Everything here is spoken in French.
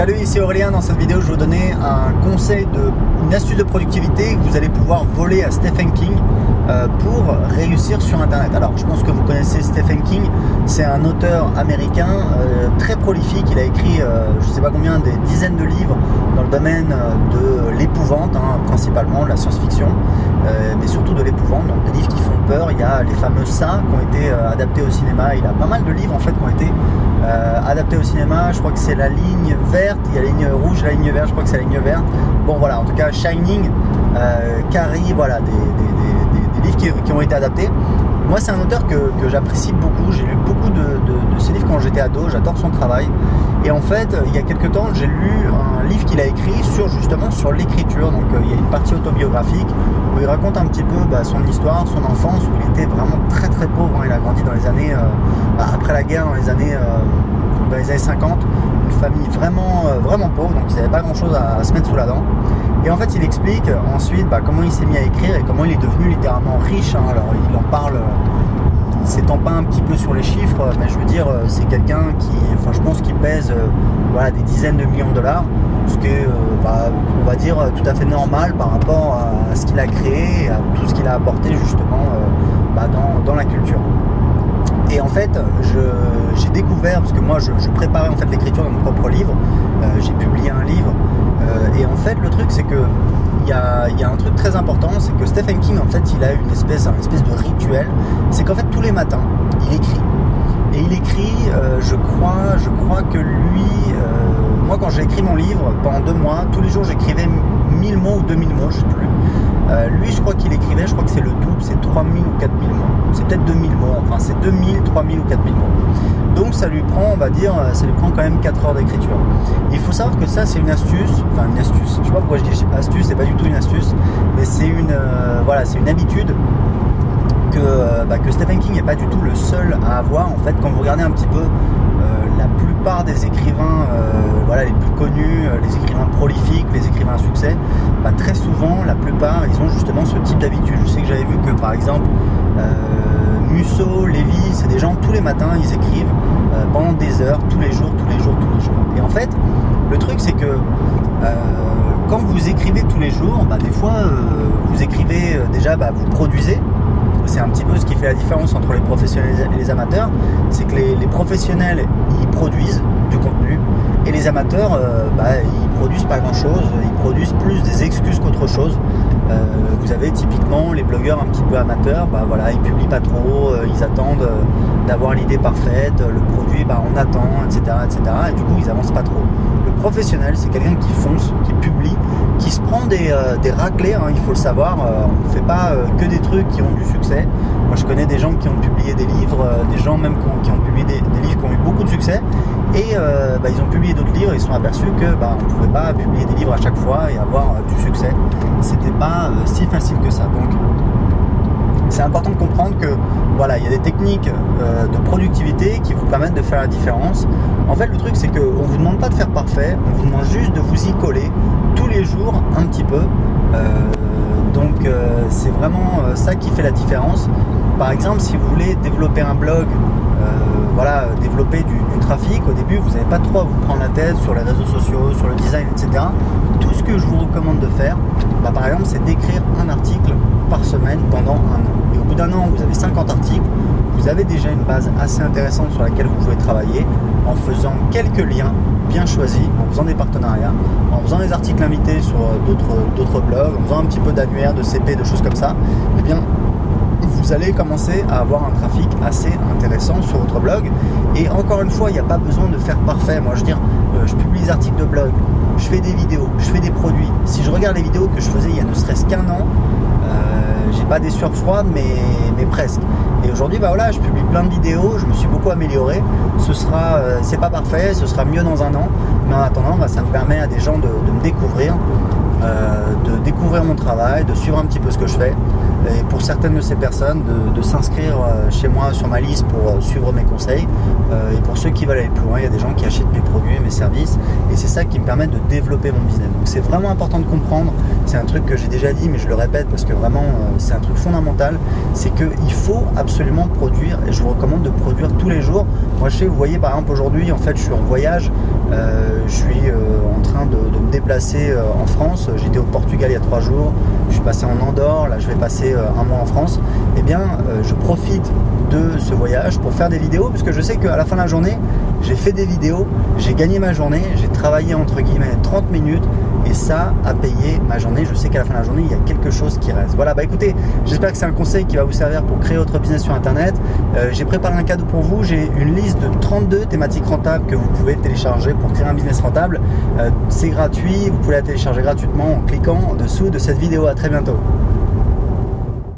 Salut, ici Aurélien. Dans cette vidéo, je vais vous donner un conseil, une astuce de productivité que vous allez pouvoir voler à Stephen King pour réussir sur Internet. Alors, je pense que vous connaissez Stephen King. C'est un auteur américain très prolifique. Il a écrit, je ne sais pas combien, des dizaines de livres dans le domaine de l'épouvante, principalement de la science-fiction, mais surtout de l'épouvante. Donc, des livres qui font peur. Il y a les fameux Ça qui ont été adaptés au cinéma. Il a pas mal de livres en fait qui ont été adapté au cinéma. Je crois que c'est La Ligne Verte, il y a La Ligne Rouge, La Ligne Verte, je crois que c'est La Ligne Verte. Bon voilà, en tout cas Shining, Carrie, voilà, des livres qui ont été adaptés. Moi c'est un auteur que j'apprécie beaucoup, j'ai lu beaucoup de ses livres quand j'étais ado, j'adore son travail. Et en fait, il y a quelques temps, j'ai lu un livre qu'il a écrit justement sur l'écriture. Donc il y a une partie autobiographique où il raconte un petit peu son histoire, son enfance, où il était vraiment très très pauvre. Il a grandi dans les années, après la guerre, dans les années 50, une famille vraiment pauvre, donc il n'avait pas grand chose à se mettre sous la dent. Et en fait, il explique ensuite comment il s'est mis à écrire et comment il est devenu littéralement riche. Alors il en parle, il s'étend pas un petit peu sur les chiffres, mais je veux dire, c'est quelqu'un qui, je pense qu'il pèse des dizaines de millions de dollars, ce qui est, on va dire, tout à fait normal par rapport à ce qu'il a créé et à tout ce qu'il a apporté justement dans la culture. Et en fait, j'ai découvert, parce que moi je préparais en fait l'écriture de mon propre livre, j'ai publié un livre, et en fait le truc c'est que il y a un truc très important, c'est que Stephen King en fait il a une espèce de rituel, c'est qu'en fait tous les matins il écrit. Et il écrit, je crois que lui, moi quand j'ai écrit mon livre, pendant 2 mois, tous les jours j'écrivais 1000 mots ou 2000 mots, je sais plus. Lui je crois qu'il écrivait, je crois que c'est le double, c'est 3000 ou 4000 mots. C'est peut-être 2000 mots, enfin c'est 2000, 3000 ou 4000 mots. Donc ça lui prend, on va dire, quand même 4 heures d'écriture. Il faut savoir que ça c'est une astuce, je sais pas pourquoi je dis astuce, c'est pas du tout une astuce, mais c'est une habitude que Stephen King n'est pas du tout le seul à avoir. En fait, quand vous regardez un petit peu la plupart des écrivains les plus connus, les écrivains prolifiques, les écrivains à succès, très souvent, la plupart, ils ont justement ce type d'habitude. Je sais que j'avais vu que par exemple Musso, Lévy, c'est des gens, tous les matins, ils écrivent pendant des heures, tous les jours. Et en fait, le truc c'est que quand vous écrivez tous les jours, des fois vous écrivez déjà, vous produisez. C'est un petit peu ce qui fait la différence entre les professionnels et les amateurs, c'est que les professionnels ils produisent du contenu et les amateurs ils produisent pas grand chose, ils produisent plus des excuses qu'autre chose. Vous avez typiquement les blogueurs un petit peu amateurs, ils publient pas trop, ils attendent d'avoir l'idée parfaite, le produit on attend, etc., et du coup ils avancent pas trop. Le professionnel c'est quelqu'un qui fonce, qui publie, qui se prend des raclés, il faut le savoir, on ne fait pas que des trucs qui ont du succès. Moi je connais des gens qui ont publié des livres, des gens même qui ont publié des livres qui ont eu beaucoup de succès, et ils ont publié d'autres livres et ils se sont aperçus que on ne pouvait pas publier des livres à chaque fois et avoir du succès. C'était pas si facile que ça. Donc c'est important de comprendre que il y a des techniques de productivité qui vous permettent de faire la différence. En fait, le truc c'est qu'on ne vous demande pas de faire parfait, on vous demande juste de vous y coller tous les jours un petit peu. Donc c'est vraiment ça qui fait la différence. Par exemple, si vous voulez développer un blog, développer du trafic, au début vous n'avez pas trop à vous prendre la tête sur les réseaux sociaux, sur le design, etc. Tout ce que je vous recommande de faire, par exemple, c'est d'écrire un article par semaine pendant 1 an. Et au bout d'1 an, vous avez 50 articles, vous avez déjà une base assez intéressante sur laquelle vous pouvez travailler en faisant quelques liens bien choisis, en faisant des partenariats, en faisant des articles invités sur d'autres blogs, en faisant un petit peu d'annuaire, de CP, de choses comme ça. Eh bien, vous allez commencer à avoir un trafic assez intéressant sur votre blog. Et encore une fois, il n'y a pas besoin de faire parfait. Moi, je publie des articles de blog, je fais des vidéos, je fais des produits. Si je regarde les vidéos que je faisais il y a ne serait-ce qu'1 an, j'ai pas des sueurs froides, mais presque. Et aujourd'hui, je publie plein de vidéos, je me suis beaucoup amélioré. C'est pas parfait, ce sera mieux dans 1 an. Mais en attendant, ça me permet à des gens de me découvrir, de découvrir mon travail, de suivre un petit peu ce que je fais. Et pour certaines de ces personnes, de s'inscrire chez moi sur ma liste pour suivre mes conseils. Et pour ceux qui veulent aller plus loin, il y a des gens qui achètent mes produits et mes services. Et c'est ça qui me permet de développer mon business. Donc c'est vraiment important de comprendre. C'est un truc que j'ai déjà dit, mais je le répète parce que vraiment c'est un truc fondamental. C'est qu'il faut absolument produire. Et je vous recommande de produire tous les jours. Moi je sais, vous voyez par exemple aujourd'hui, en fait je suis en voyage. Je suis en train de me déplacer en France. J'étais au Portugal il y a 3 jours, je suis passé en Andorre, là je vais passer 1 mois en France. Eh bien, je profite de ce voyage pour faire des vidéos, puisque je sais qu'à la fin de la journée, j'ai fait des vidéos, j'ai gagné ma journée, j'ai travaillé entre guillemets 30 minutes et ça a payé ma journée. Je sais qu'à la fin de la journée, il y a quelque chose qui reste. Voilà, bah écoutez, j'espère que c'est un conseil qui va vous servir pour créer votre business sur Internet. J'ai préparé un cadeau pour vous. J'ai une liste de 32 thématiques rentables que vous pouvez télécharger pour créer un business rentable. C'est gratuit, vous pouvez la télécharger gratuitement en cliquant en dessous de cette vidéo. À très bientôt.